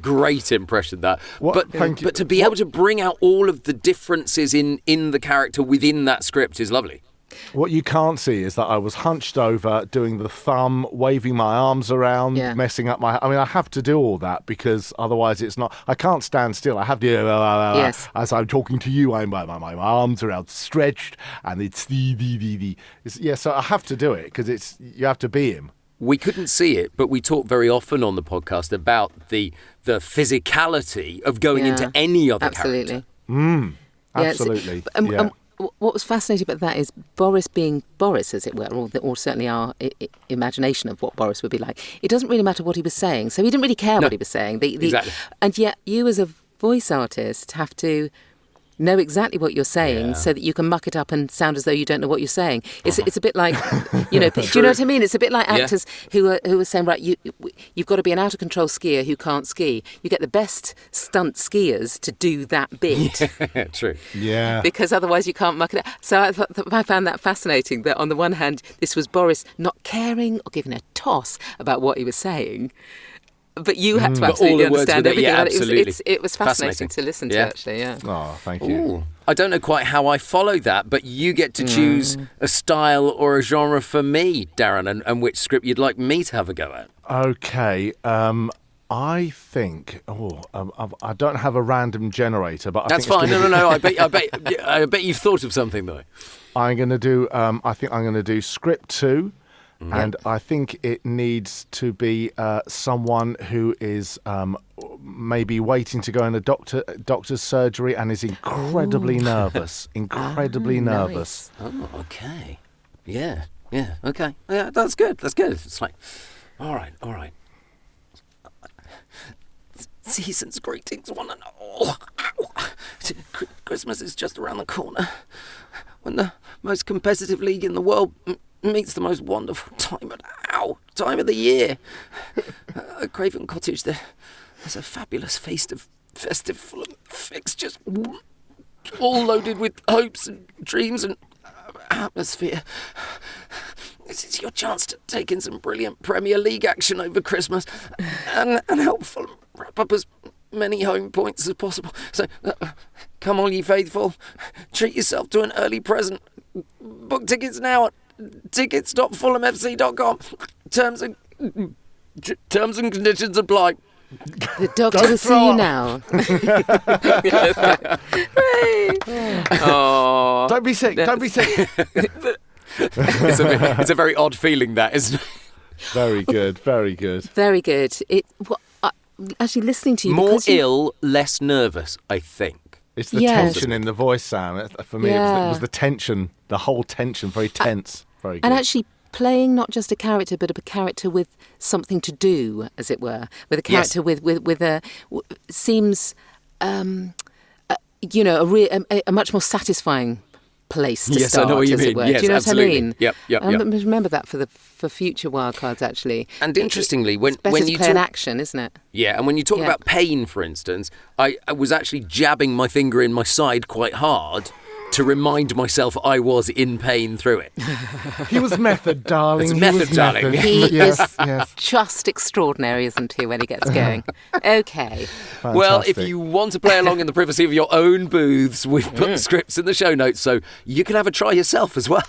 great impression, that. But to be able to bring out all of the differences in the character within that script is lovely. What you can't see is that I was hunched over, doing the thumb, waving my arms around, messing up my... I mean, I have to do all that because otherwise it's not... I can't stand still. I have to... Yes. As I'm talking to you, my arms are outstretched, and it's so I have to do it because you have to be him. We couldn't see it, but we talk very often on the podcast about the physicality of going into any other character. Absolutely. What was fascinating about that is Boris being Boris, as it were, or certainly our imagination of what Boris would be like. It doesn't really matter what he was saying, so he didn't really care what he was saying. Exactly. And yet you as a voice artist have to know exactly what you're saying so that you can muck it up and sound as though you don't know what you're saying. It's a bit like, do you know what I mean? It's a bit like actors who are saying, right, you've got to be an out-of-control skier who can't ski. You get the best stunt skiers to do that bit. Yeah, true. Yeah. Because otherwise you can't muck it up. So I found that fascinating, that on the one hand, this was Boris not caring or giving a toss about what he was saying, but you had to absolutely understand everything. Absolutely. It was fascinating to listen to, actually, Oh, thank you. Ooh. I don't know quite how I follow that, but you get to choose a style or a genre for me, Darren, and which script you'd like me to have a go at. Okay, I think... I don't have a random generator, but That's fine. No. I bet you've thought of something, though. I'm going to do... I think I'm going to do script 2. And I think it needs to be someone who is maybe waiting to go in a doctor's surgery and is incredibly nervous. Incredibly nervous. Nice. Oh, okay. Yeah, okay. Yeah, that's good. It's like, all right. Season's greetings, one and all. Christmas is just around the corner. When the most competitive league in the world meets the most wonderful time of the year. At Craven Cottage, there's a fabulous festive full of fixtures, all loaded with hopes and dreams and atmosphere. This is your chance to take in some brilliant Premier League action over Christmas and help Fulham wrap up as many home points as possible. So, come on, ye faithful, treat yourself to an early present. Book tickets now at tickets.fulhamfc.com. Terms and conditions apply. The doctor will see you now. Oh. Don't be sick. It's a very odd feeling, that, isn't it? Very good. Very good. Actually, listening to you, more ill, less nervous, I think. It's the tension in the voice, Sam. For me, it was the tension, the whole tension, very tense. Very good. And actually playing not just a character, but a character with something to do, as it were, with a character with a seems, a much more satisfying place to yes, start. I know what you as mean. It were. Yes, do you know absolutely. what I mean? Yep. Remember that for future wildcards, actually. And interestingly, it's better when to you play talk an action, isn't it? Yeah, and when you talk about pain, for instance, I was actually jabbing my finger in my side quite hard to remind myself I was in pain through it. He was method, darling. It's method, darling. He yes, is yes. just extraordinary, isn't he, when he gets going? Okay. Fantastic. Well, if you want to play along in the privacy of your own booths, we've put the scripts in the show notes, so you can have a try yourself as well.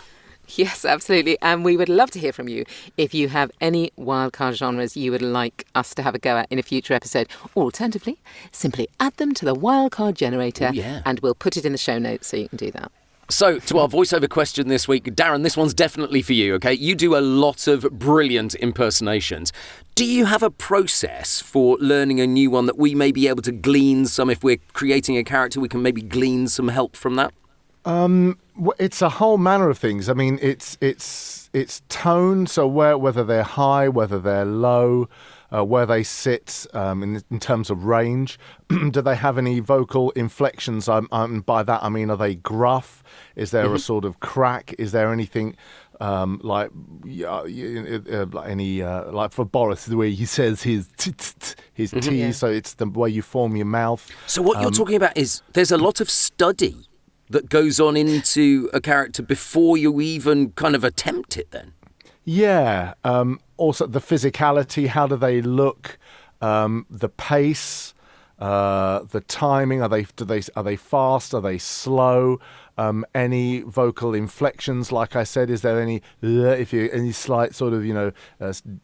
Yes, absolutely. And we would love to hear from you if you have any wildcard genres you would like us to have a go at in a future episode. Or alternatively, simply add them to the wildcard generator and we'll put it in the show notes so you can do that. So, to our voiceover question this week, Darren, this one's definitely for you, okay? You do a lot of brilliant impersonations. Do you have a process for learning a new one that we may be able to glean some, if we're creating a character, we can maybe glean some help from that? It's a whole manner of things. I mean, it's tone, so whether they're high, whether they're low, where they sit in terms of range. Do they have any vocal inflections? By that I mean, are they gruff? Is there a sort of crack? Is there anything like for Boris, the way he says his T, so it's the way you form your mouth. So what you're talking about is there's a lot of study that goes on into a character before you even kind of attempt it then? Yeah. Also the physicality, how do they look, the pace, the timing, are they fast, are they slow, any vocal inflections, like I said, is there any slight sort of, I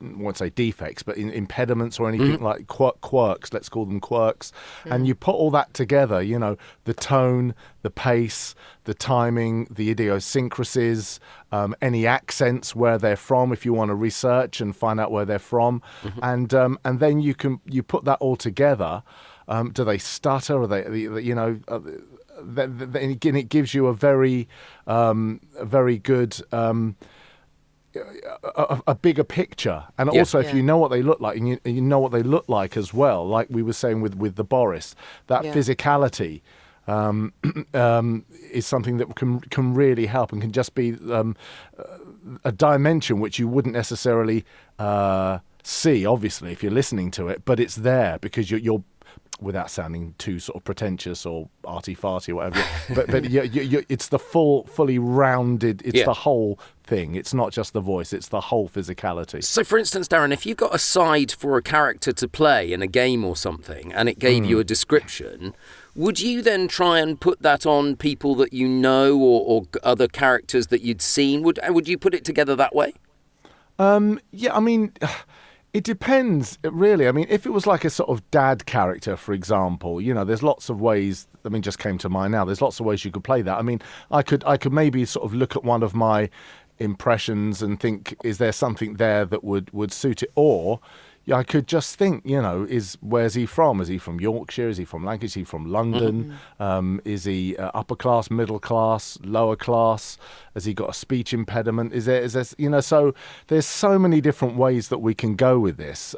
won't say defects, but impediments or anything like quirks, let's call them quirks. And you put all that together, the tone, the pace, the timing, the idiosyncrasies, any accents, where they're from, if you want to research and find out where they're from. And then you put that all together. Do they stutter? Are they, then again, it gives you a very good, a bigger picture. And also, if you know what they look like, and you know what they look like as well, like we were saying with the Boris, that physicality is something that can really help, and can just be a dimension which you wouldn't necessarily see, obviously, if you're listening to it, but it's there because you're without sounding too sort of pretentious or arty-farty or whatever, but it's the fully rounded, it's the whole thing. It's not just the voice, it's the whole physicality. So, for instance, Darren, if you got a side for a character to play in a game or something, and it gave you a description, would you then try and put that on people that you know, or other characters that you'd seen? Would you put it together that way? Yeah, I mean, it depends, really. I mean, if it was like a sort of dad character, for example, there's lots of ways. I mean, just came to mind now. There's lots of ways you could play that. I mean, I could maybe sort of look at one of my impressions and think, is there something there that would suit it? Or I could just think, where's he from? Is he from Yorkshire? Is he from Lancashire? Is he from London? Is he upper class, middle class, lower class? Has he got a speech impediment? Is there, so there's so many different ways that we can go with this.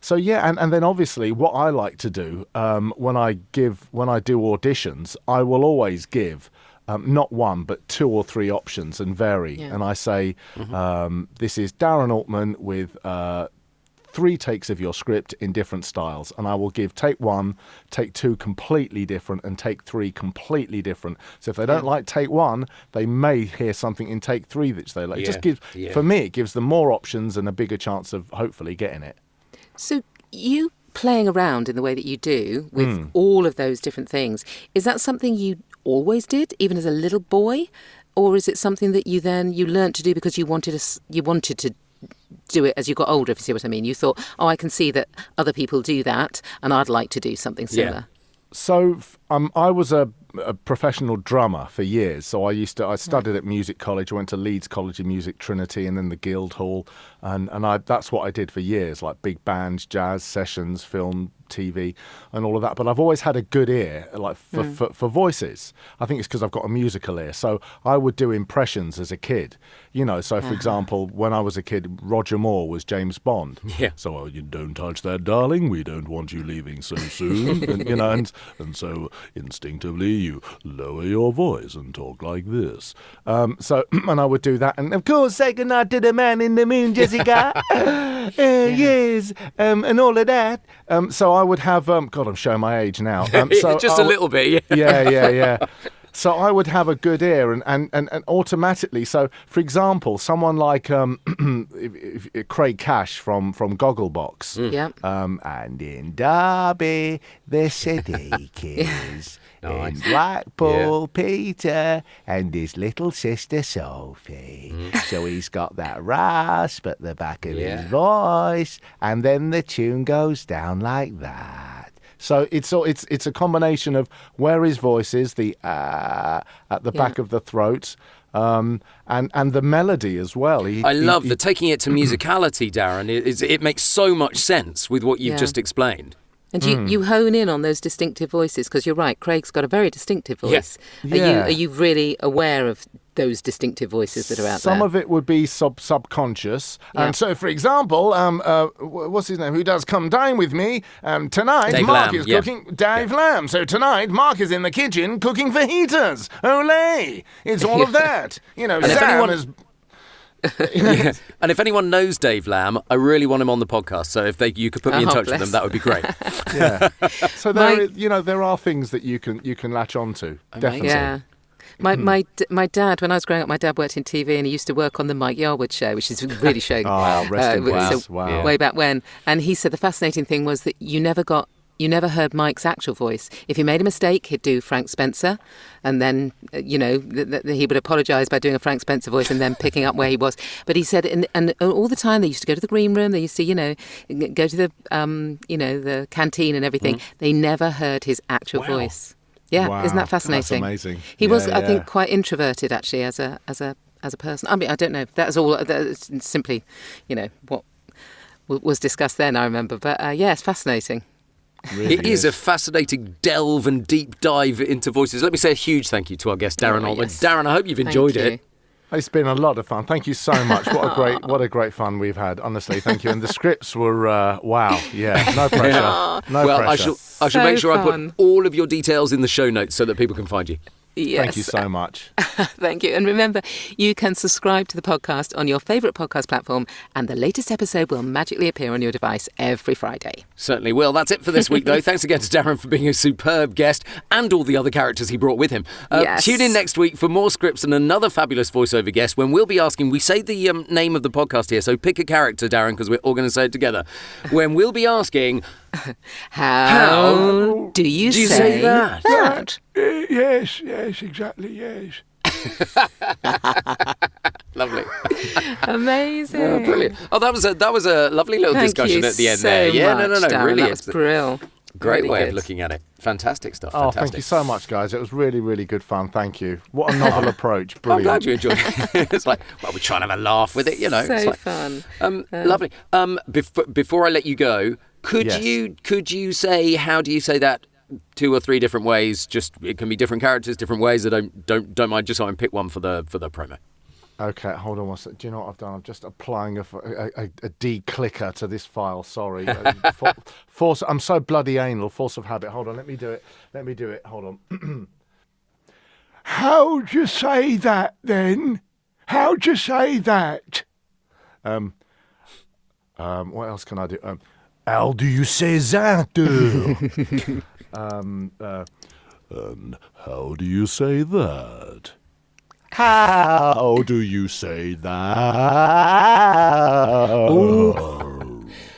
So yeah, and then obviously what I like to do when I do auditions, I will always give not one, but 2 or 3 options and vary. Yeah. And I say, this is Darren Altman with 3 takes of your script in different styles, and I will give take 1, take 2 completely different, and take 3 completely different. So if they don't like take 1, they may hear something in take 3 which they like. It just gives, for me, it gives them more options and a bigger chance of hopefully getting it. So you playing around in the way that you do with all of those different things, is that something you always did, even as a little boy, or is it something that you learned to do because you wanted to do it as you got older, if you see what I mean? You thought, I can see that other people do that and I'd like to do something similar. Yeah. So I was a professional drummer for years. So I studied at music college. I went to Leeds College of Music, Trinity, and then the Guildhall. And that's what I did for years, like big bands, jazz sessions, film, TV, and all of that. But I've always had a good ear, like for voices. I think it's because I've got a musical ear. So I would do impressions as a kid. So for example, when I was a kid, Roger Moore was James Bond. Yeah. So you don't touch that, darling. We don't want you leaving so soon. And so instinctively you lower your voice and talk like this. And I would do that. And of course, say goodnight to the man in the moon, Jessica. Yes. And all of that. So I would have, God, I'm showing my age now. So just a little bit, yeah. So I would have a good ear and automatically. So, for example, someone like Craig Cash from Gogglebox. And in Derby, the Sadiq is. In Blackpool, Peter and his little sister Sophie. So he's got that rasp at the back of his voice, and then the tune goes down like that. So it's a combination of where his voice is, the at the back of the throat, and the melody as well. I love the taking it to musicality, Darren. It makes so much sense with what you've just explained. And you hone in on those distinctive voices, because you're right, Craig's got a very distinctive voice. Are you really aware of those distinctive voices that are out there? Some of it would be subconscious. And so, for example, what's his name? Who does Come Dine With Me? Tonight, Dave Mark Lamb, is cooking. Dave Lamb. So tonight, Mark is in the kitchen cooking fajitas. Olé! It's all of that. Sam is... And if anyone knows Dave Lamb, I really want him on the podcast. So if you could put me in touch with them, that would be great. So there are things that you can latch onto. Definitely. Yeah. My dad, when I was growing up, my dad worked in TV and he used to work on the Mike Yarwood show, which is really showing rest in peace. Wow. Way back when. And he said the fascinating thing was that you never heard Mike's actual voice. If he made a mistake, he'd do Frank Spencer, and then, he would apologise by doing a Frank Spencer voice and then picking up where he was. But he said, and all the time, they used to go to the green room, they used to, go to the, the canteen and everything. They never heard his actual voice. Yeah, wow. Isn't that fascinating? That's amazing. He was, I think, quite introverted, actually, as a person. I mean, I don't know. That's simply, what was discussed then, I remember. But, it's fascinating. Really it is a fascinating delve and deep dive into voices. Let me say a huge thank you to our guest, Darren Altman. Yes. Darren, I hope you've enjoyed it. It's been a lot of fun. Thank you so much. What a great fun we've had. Honestly, thank you. And the scripts were wow. Yeah, no pressure. No pressure. I shall make sure I put all of your details in the show notes so that people can find you. Yes. Thank you so much. Thank you. And remember, you can subscribe to the podcast on your favourite podcast platform, and the latest episode will magically appear on your device every Friday. Certainly will. That's it for this week, though. Thanks again to Darren for being a superb guest and all the other characters he brought with him. Tune in next week for more scripts and another fabulous voiceover guest when we'll be asking, we say the name of the podcast here, so pick a character, Darren, because we're all going to say it together. When we'll be asking... How do you say that? Yes, exactly, yes. Lovely. Amazing. Brilliant. Oh, that was a lovely little discussion at the end there. Yeah, no, Darren, really. That was brilliant. Great Really way good. of looking at it. Fantastic stuff. Oh, Fantastic. thank you so much, guys. It was really, really good fun. Thank you. What a novel approach. I'm Brilliant. glad you enjoyed it. It's like, well, we're trying to have a laugh with it, you know. So it's like, fun. Lovely. Before I let you go, could Yes. you say, how do you say that 2 or 3 different ways? Just it can be different characters, different ways. I don't mind. Just so I can pick one for the promo. Okay, hold on one sec. Do you know what I've done? I'm just applying a de-clicker to this file. Sorry. Force. I'm so bloody anal. Force of habit. Hold on. Let me do it. Hold on. How'd you say that then? How'd you say that? What else can I do? How do you say that? How do you say that? How do you say that?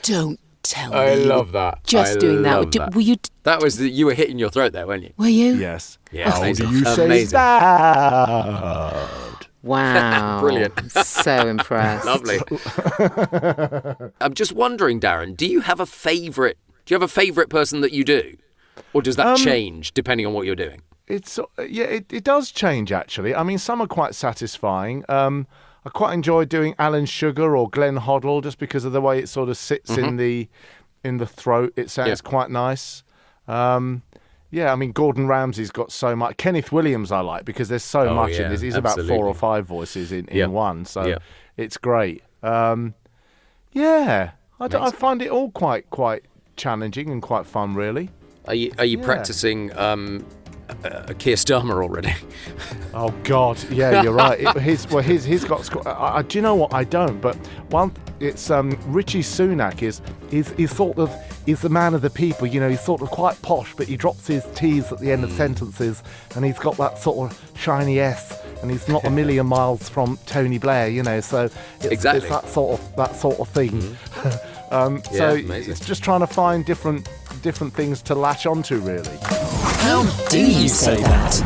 Don't tell me. I you love were that. Just I doing that. love that. Were you? That was you were hitting your throat there, weren't you? Were you? Yes. Yeah, How amazing. do you say Amazing. that? Wow. Brilliant. So impressed. Lovely. I'm just wondering, Darren, do you have a favourite person that you do? Or does that change depending on what you're doing? It does change actually. I mean, some are quite satisfying. I quite enjoy doing Alan Sugar or Glenn Hoddle just because of the way it sort of sits in the throat. It sounds quite nice. I mean, Gordon Ramsay's got so much. Kenneth Williams I like because there's so much in this. He's about 4 or 5 voices in one, so it's great. I find it all quite challenging and quite fun, really. Are you practicing Keir Starmer already? Oh God, yeah, you're right. He's got. Do you know what? I don't. But it's Richie Sunak he's the man of the people. You know, he's sort of quite posh, but he drops his T's at the end of sentences, and he's got that sort of shiny S, and he's not a million miles from Tony Blair. You know, so it's that sort of thing. So amazing. it's just trying to find different things to latch onto, really. How do you say that?